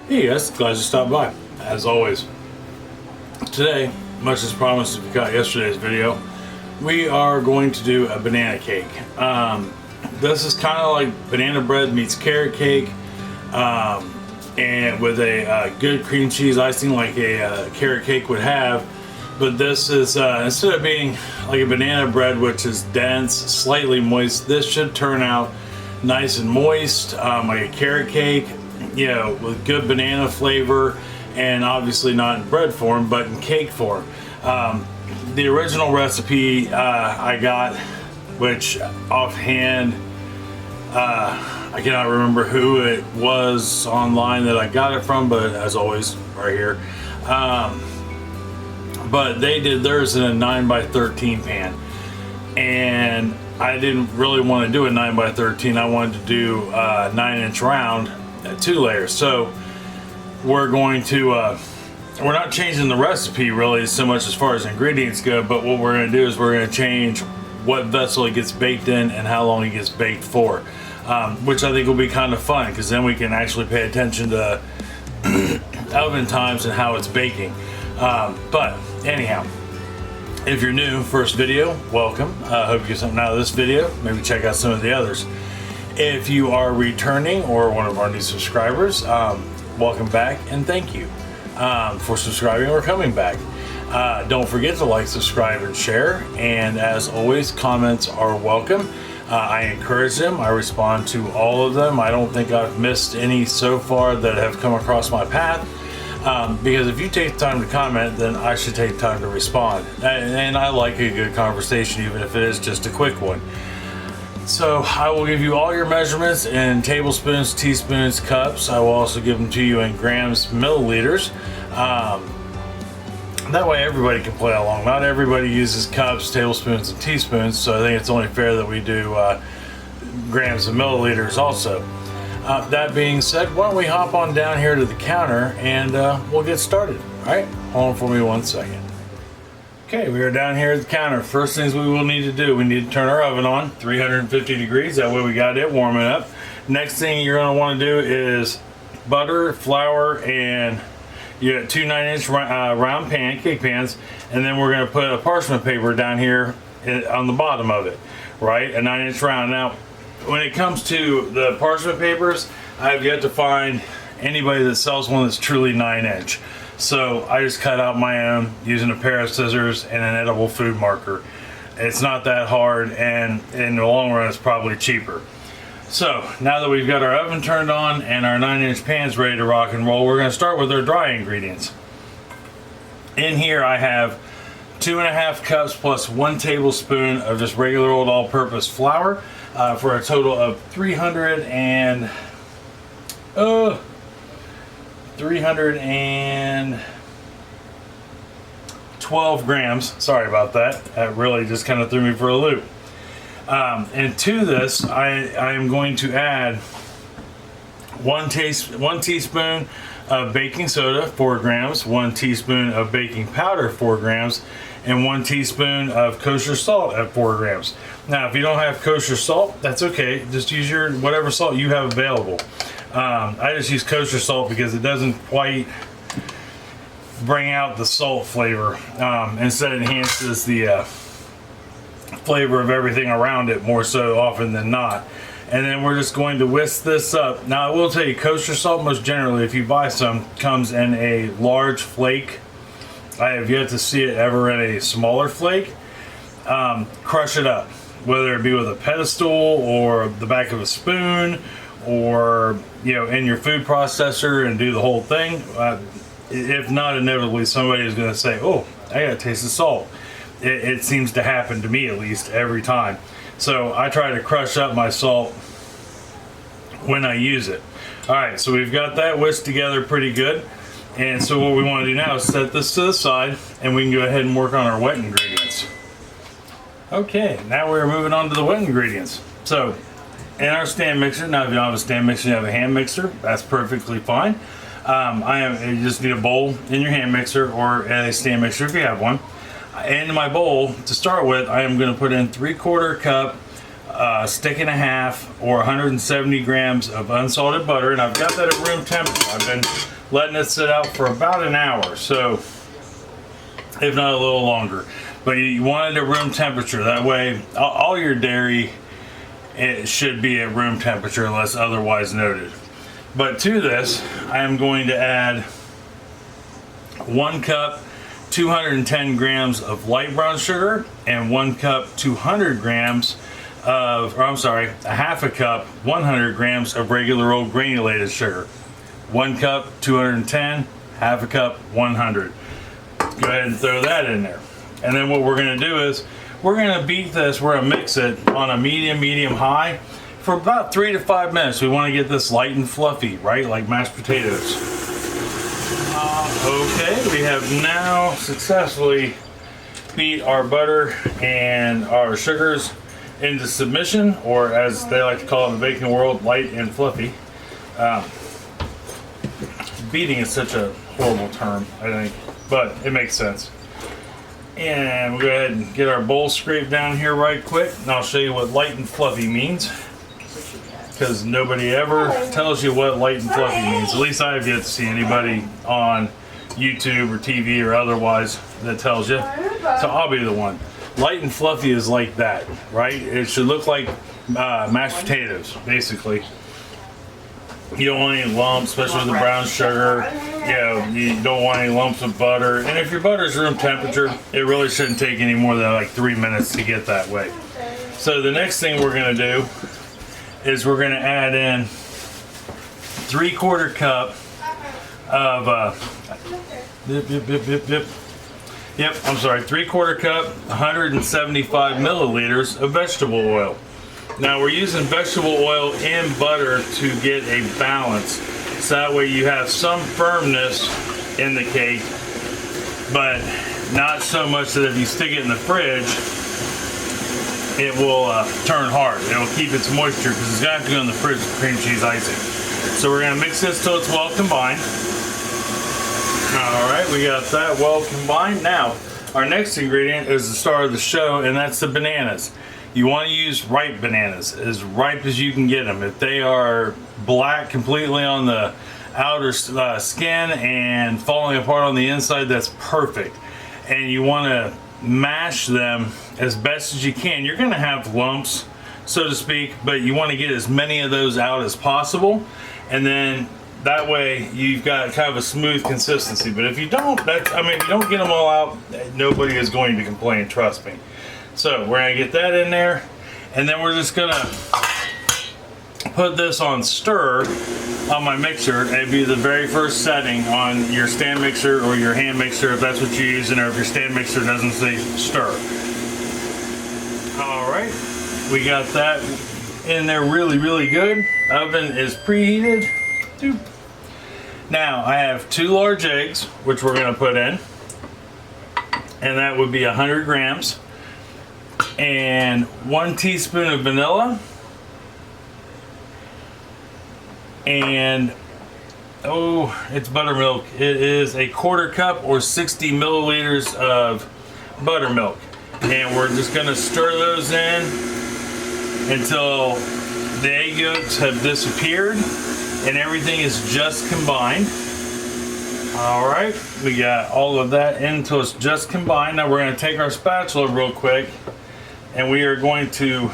Hey guys, glad you stopped by. As always, today, much as promised if you caught yesterday's video, we are going to do a banana cake. This is kind of like banana bread meets carrot cake, and with a good cream cheese icing like a carrot cake would have. But this is, instead of being like a banana bread, which is dense, slightly moist, this should turn out nice and moist, like a carrot cake, you know, with good banana flavor, and obviously not in bread form, but in cake form. The original recipe I got, which offhand, I cannot remember who it was online that I got it from, but as always, right here. But they did theirs in a 9x13 pan, and I didn't really want to do a 9x13. I wanted to do a 9-inch round, 2 layers. So we're going to we're not changing the recipe really so much as far as ingredients go, but what we're going to do is we're going to change what vessel it gets baked in and how long it gets baked for, which I think will be kind of fun, because then we can actually pay attention to oven times and how it's baking. But anyhow, if you're new, first video, welcome. Hope you get something out of this video. Maybe check out some of the others. If you are returning or one of our new subscribers, welcome back and thank you for subscribing or coming back. Don't forget to like, subscribe, and share. And as always, comments are welcome. I encourage them. I respond to all of them. I don't think I've missed any so far that have come across my path. Because if you take time to comment, then I should take time to respond. And I like a good conversation, even if it is just a quick one. So I will give you all your measurements in tablespoons, teaspoons, cups. I will also give them to you in grams, milliliters. That way everybody can play along. Not everybody uses cups, tablespoons, and teaspoons, so I think it's only fair that we do grams and milliliters also. That being said, why don't we hop on down here to the counter and we'll get started. All right, hold on for me 1 second. Okay, we are down here at the counter. First things we will need to do, we need to turn our oven on 350 degrees. That way we got it warming up. Next thing you're going to want to do is butter, flour, and you got 2 9-inch round cake pans, and then we're going to put a parchment paper down here on the bottom of it, right? A 9-inch round. Now, when it comes to the parchment papers, I've yet to find anybody that sells one that's truly 9-inch. So I just cut out my own using a pair of scissors and an edible food marker. It's not that hard, and in the long run it's probably cheaper. So now that we've got our oven turned on and our 9-inch pans ready to rock and roll, we're going to start with our dry ingredients. In here I have 2.5 cups plus 1 tablespoon of just regular old all-purpose flour, for a total of 312 grams. Sorry about that. That really just kind of threw me for a loop. And to this, I am going to add 1 teaspoon of baking soda, 4 grams, 1 teaspoon of baking powder, 4 grams, and 1 teaspoon of kosher salt at 4 grams. Now, if you don't have kosher salt, that's okay. Just use your whatever salt you have available. I just use kosher salt because it doesn't quite bring out the salt flavor. Instead, it enhances the flavor of everything around it more so often than not. And then we're just going to whisk this up. Now, I will tell you, kosher salt, most generally, if you buy some, comes in a large flake. I have yet to see it ever in a smaller flake. Crush it up, whether it be with a pedestal or the back of a spoon, or in your food processor, and do the whole thing. If not, inevitably somebody is going to say, "Oh, I got a taste of salt." It seems to happen to me, at least, every time. So I try to crush up my salt when I use it. All right, so we've got that whisked together pretty good. And so what we want to do now is set this to the side, and we can go ahead and work on our wet ingredients. Okay, now we're moving on to the wet ingredients. So in our stand mixer, now if you don't have a stand mixer, you have a hand mixer, that's perfectly fine. You just need a bowl in your hand mixer or a stand mixer if you have one. In my bowl, to start with, I am going to put in 3/4 cup stick and a half or 170 grams of unsalted butter, and I've got that at room temperature. I've been letting it sit out for about an hour, so if not a little longer. But you want it at room temperature. That way, all your dairy, it should be at room temperature unless otherwise noted. But to this, I am going to add 1 cup 210 grams of light brown sugar and 1 cup 200 grams of, or I'm sorry, a half a cup 100 grams of regular old granulated sugar. 1 cup 210, half a cup 100. Go ahead and throw that in there. And then what we're going to do is we're going to beat this, we're going to mix it on a medium high for about 3 to 5 minutes. We want to get this light and fluffy, right? Like mashed potatoes. Okay, we have now successfully beat our butter and our sugars into submission, or as they like to call it in the baking world, light and fluffy. Beating is such a horrible term, I think, but it makes sense. And we'll go ahead and get our bowl scraped down here right quick, and I'll show you what light and fluffy means, because nobody ever tells you what light and fluffy means. At least I have yet to see anybody on YouTube or TV or otherwise that tells you. So I'll be the one. Light and fluffy is like that, right? It should look like mashed potatoes, basically. You don't want any lumps, especially with the brown sugar. You know, you don't want any lumps of butter. And if your butter's room temperature, it really shouldn't take any more than like 3 minutes to get that way. So the next thing we're going to do is we're going to add in 3/4 cup of 3/4 cup 175 milliliters of vegetable oil. Now we're using vegetable oil and butter to get a balance, so that way you have some firmness in the cake, but not so much that if you stick it in the fridge it will turn hard. It will keep its moisture, because it's going to have to go in the fridge with cream cheese icing. So we're going to mix this till it's well combined. Alright, we got that well combined. Now, our next ingredient is the star of the show, and that's the bananas. You want to use ripe bananas, as ripe as you can get them. If they are black completely on the outer skin and falling apart on the inside, that's perfect. And you want to mash them as best as you can. You're going to have lumps, so to speak, but you want to get as many of those out as possible, and then that way you've got kind of a smooth consistency. But if you don't, if you don't get them all out, nobody is going to complain, trust me. So we're going to get that in there, and then we're just going to put this on stir on my mixer. It'd be the very first setting on your stand mixer or your hand mixer, if that's what you're using, or if your stand mixer doesn't say stir. Alright, we got that in there really good. Oven is preheated. Now I have 2 large eggs, which we're going to put in, and that would be 100 grams, and 1 teaspoon of vanilla, and it's buttermilk. It is a 1/4 cup or 60 milliliters of buttermilk, and we're just going to stir those in until the egg yolks have disappeared and everything is just combined. Alright, we got all of that in until it's just combined. Now we're going to take our spatula real quick, and we are going to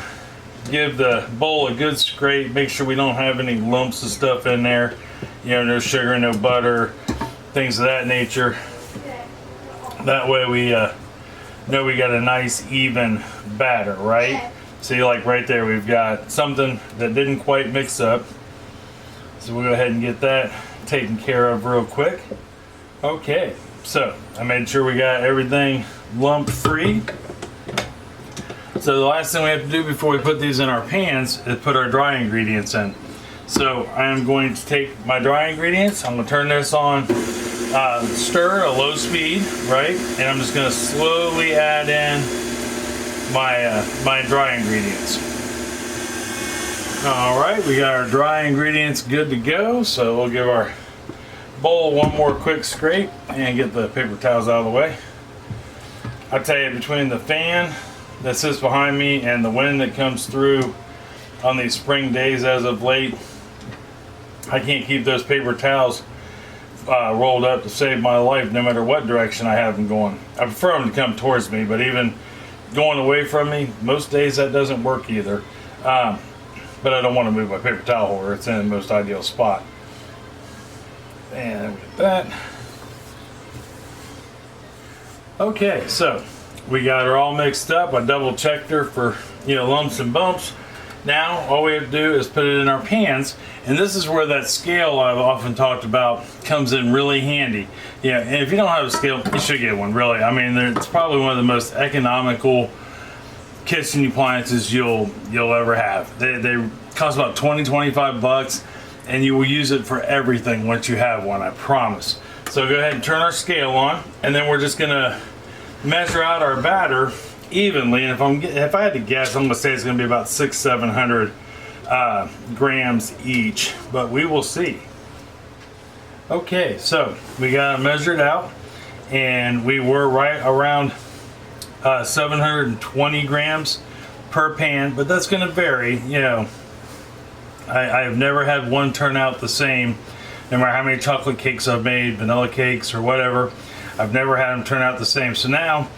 give the bowl a good scrape. Make sure we don't have any lumps of stuff in there. You know, no sugar, no butter, things of that nature. That way we know we got a nice even batter, right? See, like right there, we've got something that didn't quite mix up. So we'll go ahead and get that taken care of real quick. Okay, so I made sure we got everything lump free. So the last thing we have to do before we put these in our pans is put our dry ingredients in. So I am going to take my dry ingredients, I'm going to turn this on stir, a low speed, right? And I'm just going to slowly add in my dry ingredients. Alright, we got our dry ingredients good to go, so we'll give our bowl one more quick scrape and get the paper towels out of the way. I tell you, between the fan that sits behind me and the wind that comes through on these spring days as of late, I can't keep those paper towels rolled up to save my life no matter what direction I have them going. I prefer them to come towards me, but even going away from me, most days that doesn't work either. But I don't want to move my paper towel holder. It's in the most ideal spot. And with that. Okay, so we got her all mixed up. I double checked her for, lumps and bumps. Now all we have to do is put it in our pans, and this is where that scale I've often talked about comes in really handy. Yeah, and if you don't have a scale, you should get one, really. I mean, it's probably one of the most economical kitchen appliances you'll ever have. They cost about 20-25 bucks, and you will use it for everything once you have one, I promise. So go ahead and turn our scale on, and then we're just gonna measure out our batter evenly. And if I had to guess, I'm gonna say it's gonna be about 600-700 grams each, but we will see. Okay, so we got it measured out, and we were right around 720 grams per pan, but that's gonna vary. I've never had one turn out the same, no matter how many chocolate cakes I've made, vanilla cakes or whatever. I've never had them turn out the same. So now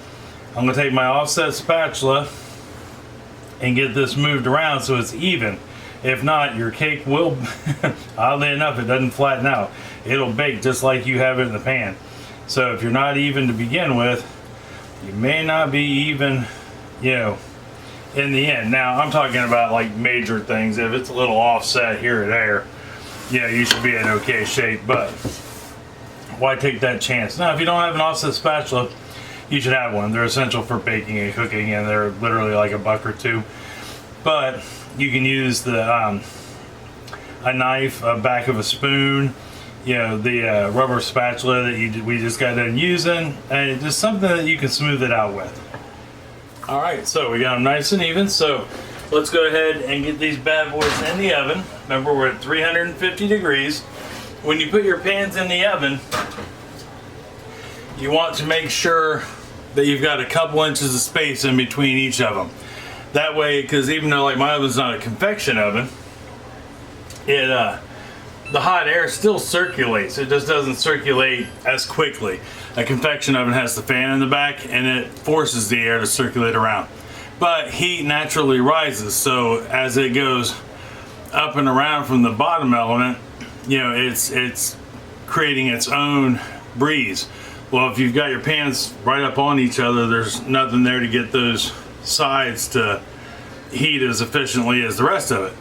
I'm gonna take my offset spatula and get this moved around so it's even. If not, your cake will, oddly enough, it doesn't flatten out. It'll bake just like you have it in the pan. So if you're not even to begin with, you may not be even, in the end. Now, I'm talking about like major things. If it's a little offset here or there, you should be in okay shape, but why take that chance? Now, if you don't have an offset spatula, you should have one. They're essential for baking and cooking, and they're literally like $1 or $2. But you can use the a knife, a back of a spoon, the rubber spatula that we just got done using, and just something that you can smooth it out with. All right, so we got them nice and even. So let's go ahead and get these bad boys in the oven. Remember, we're at 350 degrees. When you put your pans in the oven, you want to make sure that you've got a couple inches of space in between each of them. That way, because even though like my oven's not a convection oven, the hot air still circulates. It just doesn't circulate as quickly. A convection oven has the fan in the back, and it forces the air to circulate around. But heat naturally rises, so as it goes up and around from the bottom element, it's creating its own breeze. Well, if you've got your pans right up on each other, there's nothing there to get those sides to heat as efficiently as the rest of it.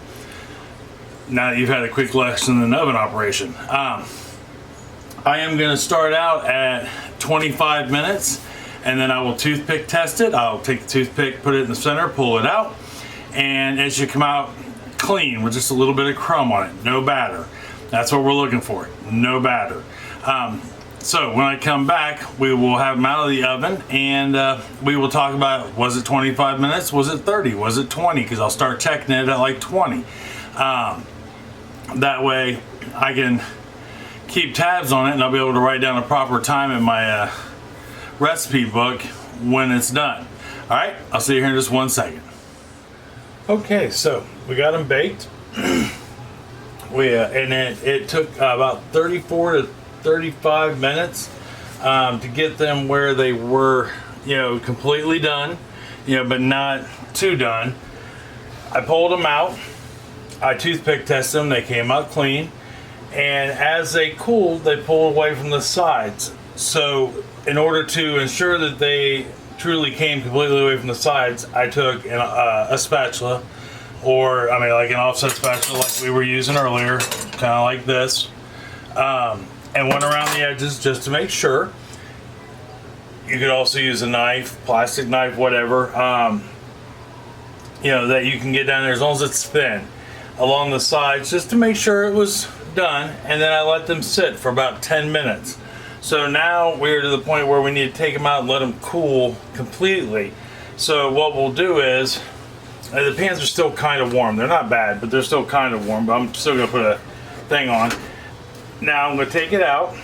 Now that you've had a quick lesson in oven operation. I am going to start out at 25 minutes, and then I will toothpick test it. I'll take the toothpick, put it in the center, pull it out, and it should come out clean with just a little bit of crumb on it. No batter. That's what we're looking for. No batter. So when I come back, we will have them out of the oven, and we will talk about, was it 25 minutes? Was it 30? Was it 20? Because I'll start checking it at like 20. That way I can keep tabs on it, and I'll be able to write down a proper time in my recipe book when it's done. All right, I'll see you here in just 1 second. Okay, so we got them baked. And it took about 34 to 35 minutes to get them where they were, completely done, but not too done. I pulled them out. I toothpick tested them. They came out clean. And as they cooled, they pulled away from the sides. So in order to ensure that they truly came completely away from the sides, I took a spatula, or like an offset spatula like we were using earlier, kind of like this, and went around the edges just to make sure. You could also use a knife, plastic knife, whatever, that you can get down there as long as it's thin along the sides, just to make sure it was done. And then I let them sit for about 10 minutes. So now we're to the point where we need to take them out and let them cool completely. So what we'll do is, the pans are still kind of warm. They're not bad, but they're still kind of warm, but I'm still gonna put a thing on. Now I'm gonna take it out,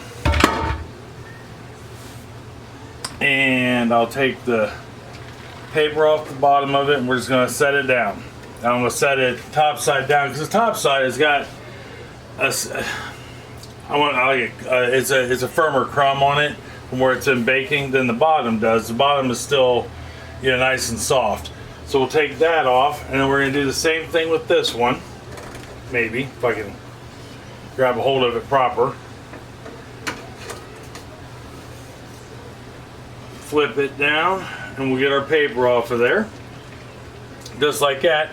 and I'll take the paper off the bottom of it, and we're just going to set it down. Now I'm going to set it top side down because the top side has got it's a firmer crumb on it from where it's in baking than the bottom does. The bottom is still, you know, nice and soft. So we'll take that off, and then we're going to do the same thing with this one. Maybe if I can grab a hold of it proper. Flip it down, and we'll get our paper off of there, just like that.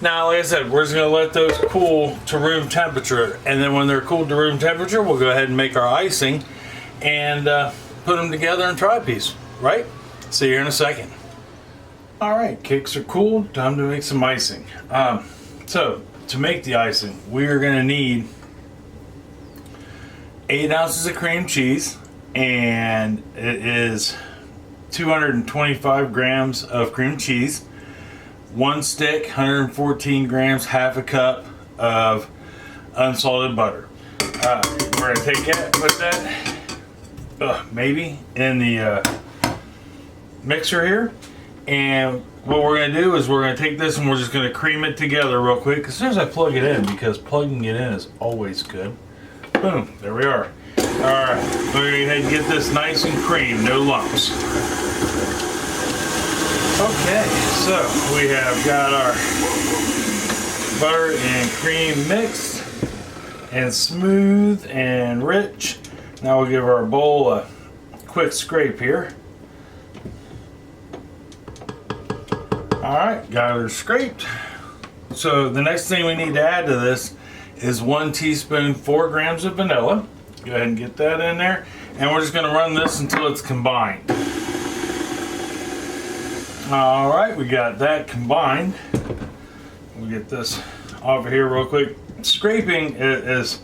Now, like I said, we're just going to let those cool to room temperature, and then when they're cooled to room temperature, we'll go ahead and make our icing and put them together and try a piece, right? See you in a second. All right, cakes are cooled, time to make some icing. So to make the icing, we are going to need 8 ounces of cream cheese, and it is 225 grams of cream cheese, 1 stick, 114 grams, half a cup of unsalted butter. We're going to take that, put that maybe in the mixer here, and what we're going to do is we're going to take this and we're just going to cream it together real quick as soon as I plug it in, because plugging it in is always good. Boom, there we are. Alright, we're going to go ahead and get this nice and creamed, no lumps. Okay, so we have got our butter and cream mixed and smooth and rich. Now we'll give our bowl a quick scrape here. Alright, got her scraped. So the next thing we need to add to this is 1 teaspoon, 4 grams of vanilla. Go ahead and get that in there. And we're just going to run this until it's combined. Alright, we got that combined. We'll get this over here real quick. Scraping is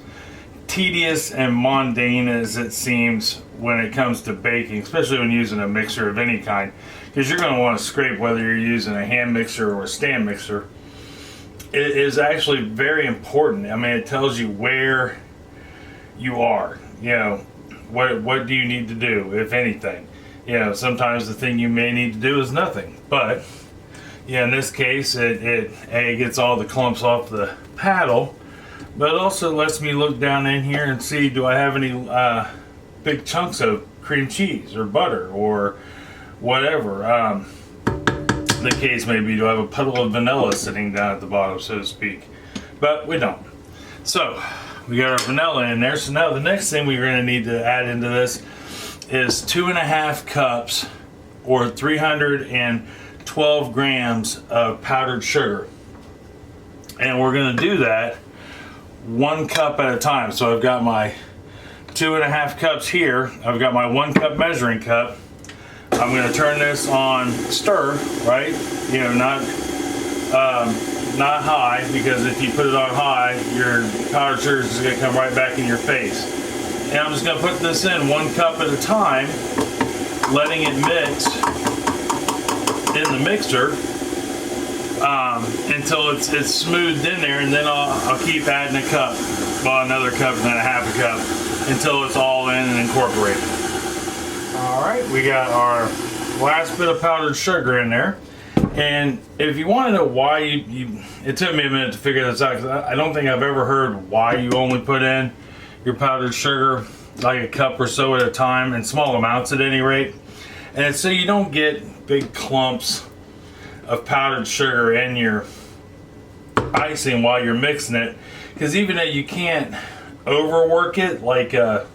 tedious and mundane as it seems when it comes to baking, especially when using a mixer of any kind, because you're going to want to scrape whether you're using a hand mixer or a stand mixer. It is actually very important. I mean, it tells you where you are, you know, what do you need to do, if anything. You know, sometimes the thing you may need to do is nothing, but yeah, in this case it gets all the clumps off the paddle, but it also lets me look down in here and see, do I have any big chunks of cream cheese or butter or whatever the case may be. Do I have a puddle of vanilla sitting down at the bottom, so to speak? But we don't. So we got our vanilla in there. So now the next thing we're going to need to add into this is 2.5 cups or 312 grams of powdered sugar. And we're going to do that 1 cup at a time. So I've got my 2.5 cups here. I've got my 1 cup measuring cup. I'm going to turn this on stir, right? You know, not high, because if you put it on high, your powdered sugar is going to come right back in your face. And I'm just going to put this in 1 cup at a time, letting it mix in the mixer until it's smoothed in there, and then I'll keep adding a cup, well, another cup and then a half a cup until it's all in and incorporated. Alright, we got our last bit of powdered sugar in there. And if you want to know why it took me a minute to figure this out, because I don't think I've ever heard why you only put in your powdered sugar like a cup or so at a time, in small amounts at any rate. And it's so you don't get big clumps of powdered sugar in your icing while you're mixing it, because even though you can't overwork it like a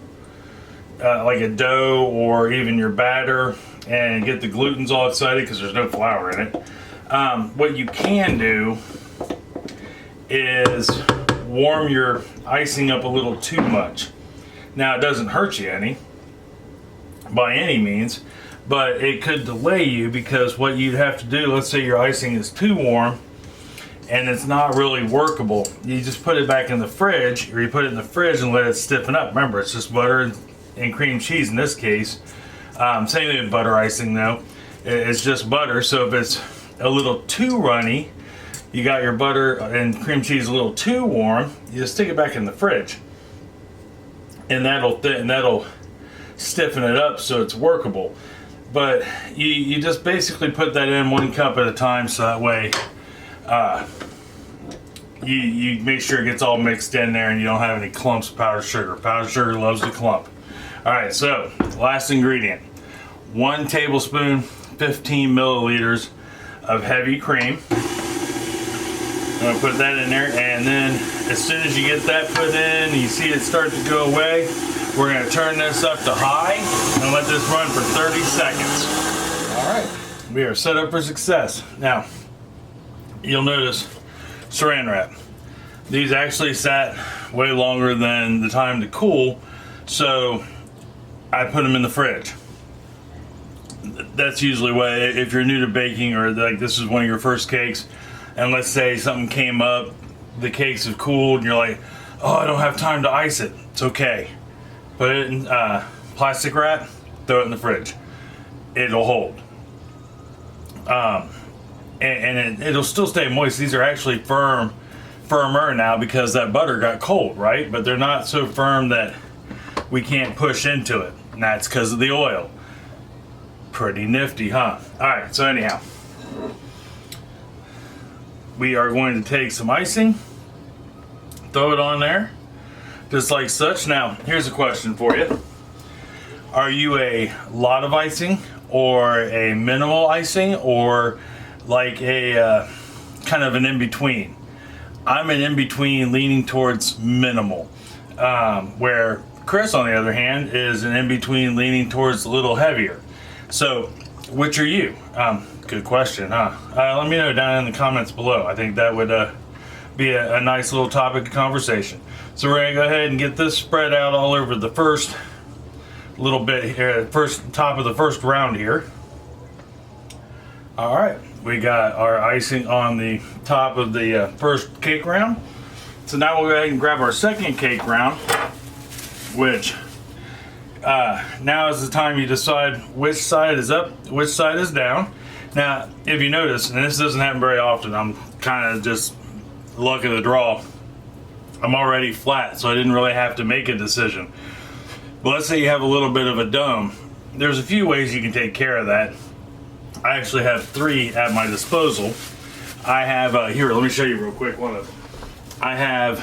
dough or even your batter and get the glutens all excited because there's no flour in it. What you can do is warm your icing up a little too much. Now, it doesn't hurt you any by any means, but it could delay you, because what you'd have to do, let's say your icing is too warm and it's not really workable, you just put it back in the fridge, or you put it in the fridge and let it stiffen up. Remember, it's just butter and cream cheese in this case. Same thing with butter icing though. It's just butter, so if it's a little too runny, you got your butter and cream cheese a little too warm, you just stick it back in the fridge, and that'll stiffen it up so it's workable. But you just basically put that in 1 cup at a time, so that way you make sure it gets all mixed in there and you don't have any clumps of powdered sugar. Powdered sugar loves to clump. Alright, so last ingredient. 1 tablespoon, 15 milliliters of heavy cream. I'm going to put that in there, and then as soon as you get that put in, you see it start to go away, we're going to turn this up to high and let this run for 30 seconds. Alright, we are set up for success. Now, you'll notice saran wrap. These actually sat way longer than the time to cool, so I put them in the fridge. That's usually why, if you're new to baking, or like this is one of your first cakes, and let's say something came up, the cakes have cooled, and you're like, oh, I don't have time to ice it. It's okay. Put it in plastic wrap, throw it in the fridge. It'll hold. It'll still stay moist. These are actually firmer now because that butter got cold, right? But they're not so firm that we can't push into it. And that's because of the oil. Pretty nifty, huh? Alright, so anyhow, we are going to take some icing, throw it on there, just like such. Now, here's a question for you. Are you a lot of icing, or a minimal icing, or like a kind of an in-between? I'm an in-between, leaning towards minimal, where Chris, on the other hand, is an in-between, leaning towards a little heavier. So, which are you? Good question, huh? Let me know down in the comments below. I think that would be a nice little topic of conversation. So we're gonna go ahead and get this spread out all over the first little bit here, top of the first round here. All right, we got our icing on the top of the first cake round. So now we'll go ahead and grab our second cake round, which now is the time you decide which side is up, which side is down. Now, if you notice, and this doesn't happen very often, I'm kind of just luck of the draw. I'm already flat, so I didn't really have to make a decision. But let's say you have a little bit of a dome. There's a few ways you can take care of that. I actually have 3 at my disposal. I have, here, let me show you real quick one of them. I have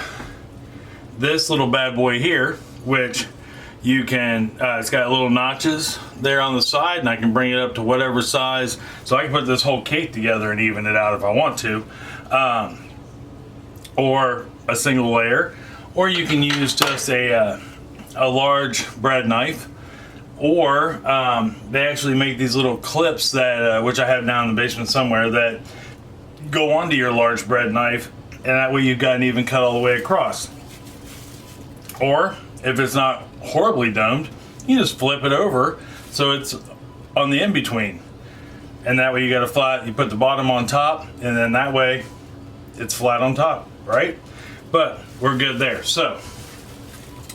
this little bad boy here, which you can, it's got little notches there on the side, and I can bring it up to whatever size. So I can put this whole cake together and even it out if I want to. Or a single layer. Or you can use just a large bread knife. Or they actually make these little clips that, which I have down in the basement somewhere, that go onto your large bread knife, and that way you've got an even cut all the way across. Or if it's not horribly domed, you just flip it over so it's on the in-between, and that way you got a flat, you put the bottom on top, and then that way it's flat on top, right? But we're good there. So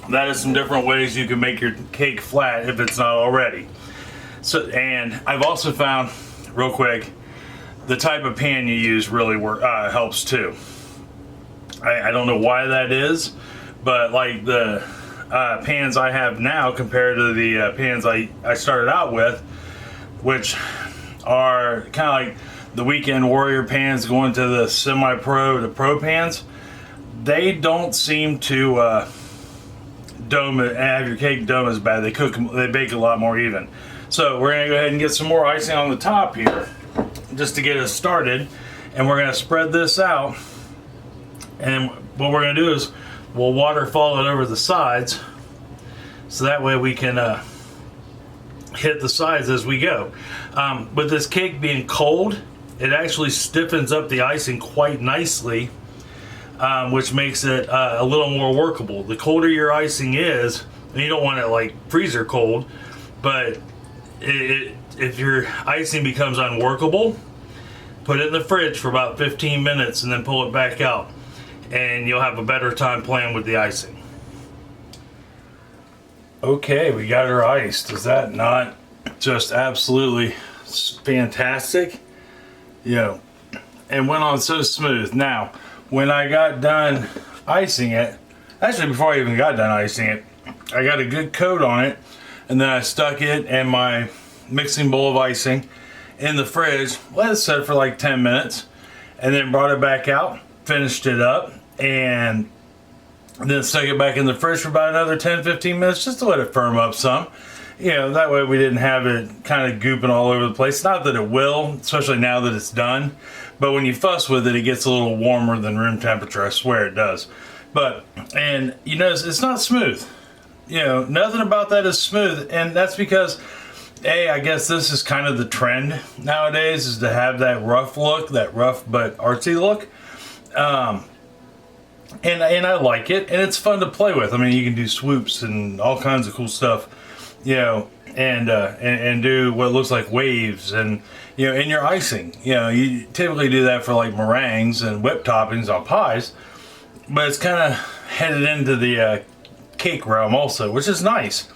that is some different ways you can make your cake flat if it's not already. So, and I've also found, real quick, the type of pan you use really helps too. I don't know why that is, but like the pans I have now compared to the pans I started out with, which are kind of like the Weekend Warrior pans going to the semi-pro to pro pans, they don't seem to have your cake dome as bad. They bake a lot more even. So we're gonna go ahead and get some more icing on the top here, just to get us started, and we're gonna spread this out. And what we're gonna do is we'll waterfall it over the sides, so that way we can hit the sides as we go. With this cake being cold, it actually stiffens up the icing quite nicely, which makes it a little more workable. The colder your icing is, and you don't want it like freezer cold, but if your icing becomes unworkable, put it in the fridge for about 15 minutes and then pull it back out, and you'll have a better time playing with the icing. Okay, we got her iced. Is that not just absolutely fantastic? You know, and went on so smooth. Now, when I got done icing it, actually before I even got done icing it, I got a good coat on it, and then I stuck it and my mixing bowl of icing in the fridge, let it set for like 10 minutes, and then brought it back out, finished it up, and then stuck it back in the fridge for about another 10-15 minutes just to let it firm up some. You know, that way we didn't have it kind of gooping all over the place. Not that it will, especially now that it's done, but when you fuss with it, it gets a little warmer than room temperature. I swear it does. But, and you notice it's not smooth. You know, nothing about that is smooth, and that's because I guess this is kind of the trend nowadays, is to have that rough look, that rough but artsy look. And I like it, and it's fun to play with. I mean, you can do swoops and all kinds of cool stuff, you know, and do what looks like waves, and you know, in your icing, you know, you typically do that for like meringues and whipped toppings on pies, but it's kind of headed into the cake realm also, which is nice.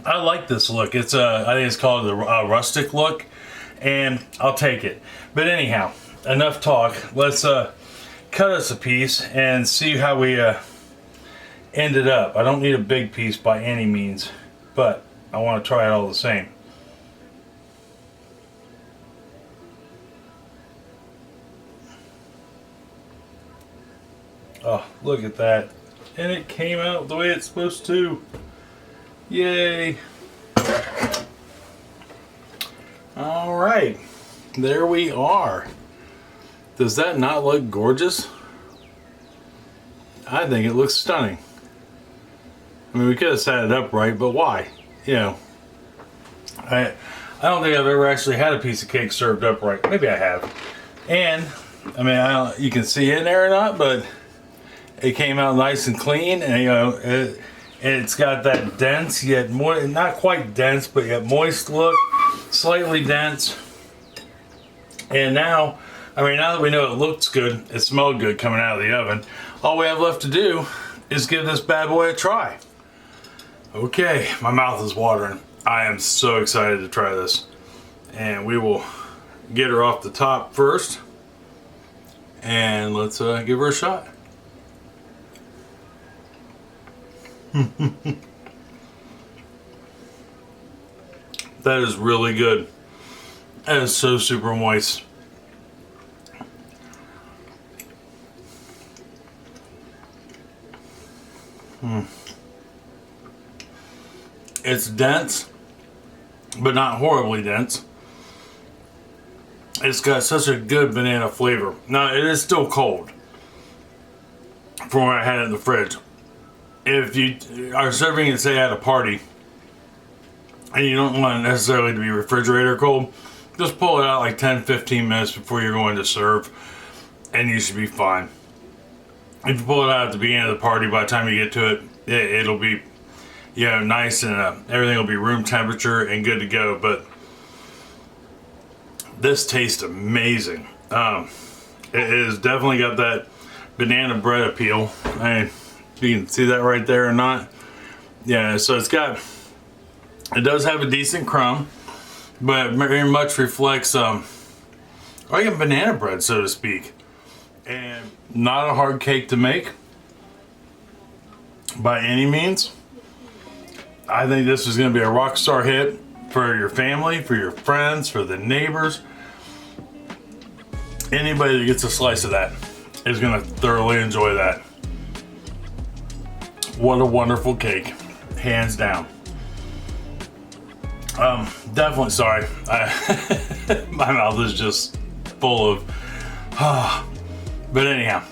I like this look. It's I think it's called the rustic look, and I'll take it. But anyhow, enough talk. Let's cut us a piece and see how we ended up. I don't need a big piece by any means, but I want to try it all the same. Oh, look at that. And it came out the way it's supposed to. Yay. All right, there we are. Does that not look gorgeous? I think it looks stunning. I mean, we could have set it up right, but why? You know, I don't think I've ever actually had a piece of cake served up right. Maybe I have. And, I mean, I don't, you can see it in there or not, but it came out nice and clean, and you know, it's got that dense yet more, not quite dense, but yet moist look, slightly dense. And now, I mean, now that we know it looks good, it smelled good coming out of the oven, all we have left to do is give this bad boy a try. Okay, my mouth is watering. I am so excited to try this. And we will get her off the top first. And let's give her a shot. That is really good. That is so super moist. It's dense, but not horribly dense. It's got such a good banana flavor. Now, it is still cold from when I had it in the fridge. If you are serving it, say, at a party, and you don't want it necessarily to be refrigerator cold, just pull it out like 10-15 minutes before you're going to serve, and you should be fine. If you pull it out at the beginning of the party, by the time you get to it, it'll be, you know, nice, and everything will be room temperature and good to go. But this tastes amazing. It has definitely got that banana bread appeal. I mean, you can see that right there or not. Yeah, so it does have a decent crumb, but very much reflects like a banana bread, so to speak. And not a hard cake to make by any means. I think this is going to be a rock star hit for your family, for your friends, for the neighbors. Anybody that gets a slice of that is going to thoroughly enjoy that. What a wonderful cake, hands down. Definitely sorry. My mouth is just full of. But anyhow,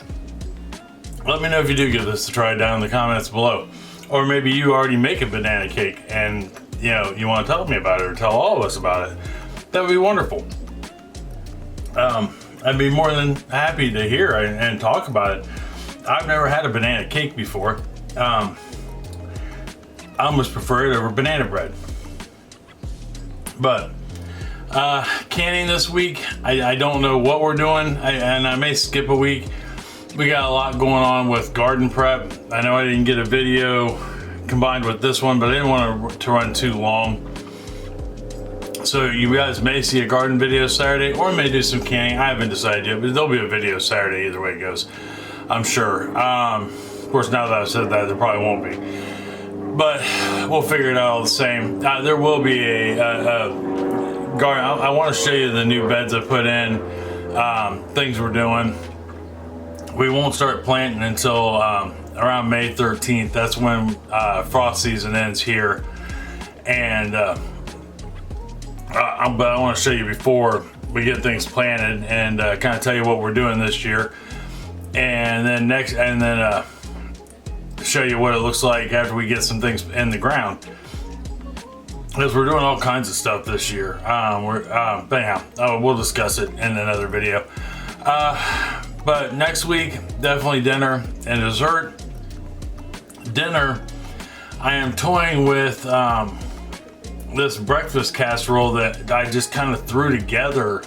let me know if you do give this a try down in the comments below. Or maybe you already make a banana cake and you know you want to tell me about it, or tell all of us about it. That would be wonderful. I'd be more than happy to hear and talk about it. I've never had a banana cake before. I almost prefer it over banana bread. But canning this week, I don't know what we're doing, and I may skip a week. We got a lot going on with garden prep. I know I didn't get a video combined with this one, but I didn't want to run too long. So you guys may see a garden video Saturday, or may do some canning. I haven't decided yet, but there'll be a video Saturday either way it goes, I'm sure. Of course, now that I've said that, there probably won't be. but we'll figure it out all the same. There will be a garden. I want to show you the new beds I put in, things we're doing. We won't start planting until around May 13th. That's when frost season ends here. And but I want to show you before we get things planted and kind of tell you what we're doing this year. And then show you what it looks like after we get some things in the ground. Because we're doing all kinds of stuff this year. But anyhow, we'll discuss it in another video. But next week, definitely dinner and dessert. Dinner, I am toying with this breakfast casserole that I just kind of threw together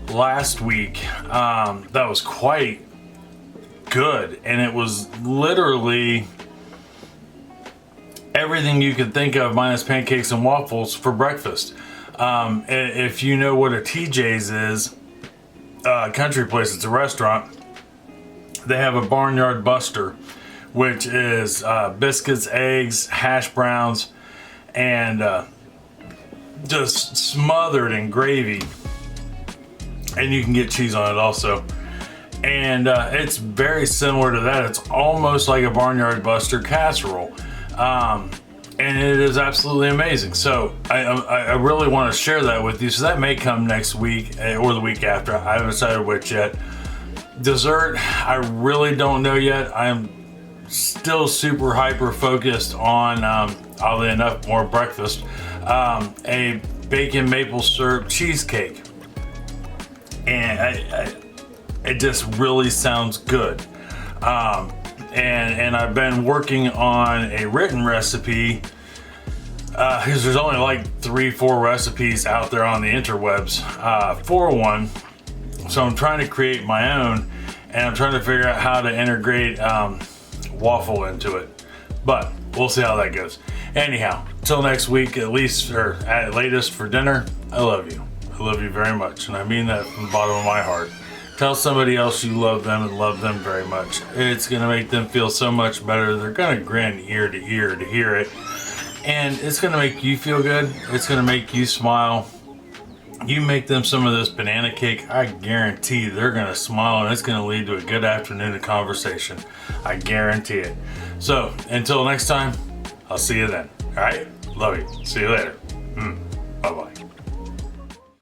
last week. That was quite good, and it was literally everything you could think of minus pancakes and waffles for breakfast. If you know what a TJ's is, country place, it's a restaurant, they have a barnyard buster, which is biscuits, eggs, hash browns, and just smothered in gravy, and you can get cheese on it also. And it's very similar to that. It's almost like a barnyard buster casserole, and it is absolutely amazing. So I really want to share that with you. So that may come next week or the week after. I haven't decided which yet. Dessert, I really don't know yet. I'm still super hyper focused on, oddly enough, more breakfast, a bacon maple syrup cheesecake, and it just really sounds good. And I've been working on a written recipe, because there's only like 3-4 recipes out there on the interwebs for one. So I'm trying to create my own, and I'm trying to figure out how to integrate waffle into it. But we'll see how that goes. Anyhow, till next week, at least, or at latest for dinner, I love you. I love you very much, and I mean that from the bottom of my heart. Tell somebody else you love them and love them very much. It's gonna make them feel so much better. They're gonna grin ear to ear to hear it. And it's gonna make you feel good. It's gonna make you smile. You make them some of this banana cake, I guarantee they're gonna smile, and it's gonna lead to a good afternoon of conversation. I guarantee it. So until next time, I'll see you then. All right? Love you. See you later. Bye-bye.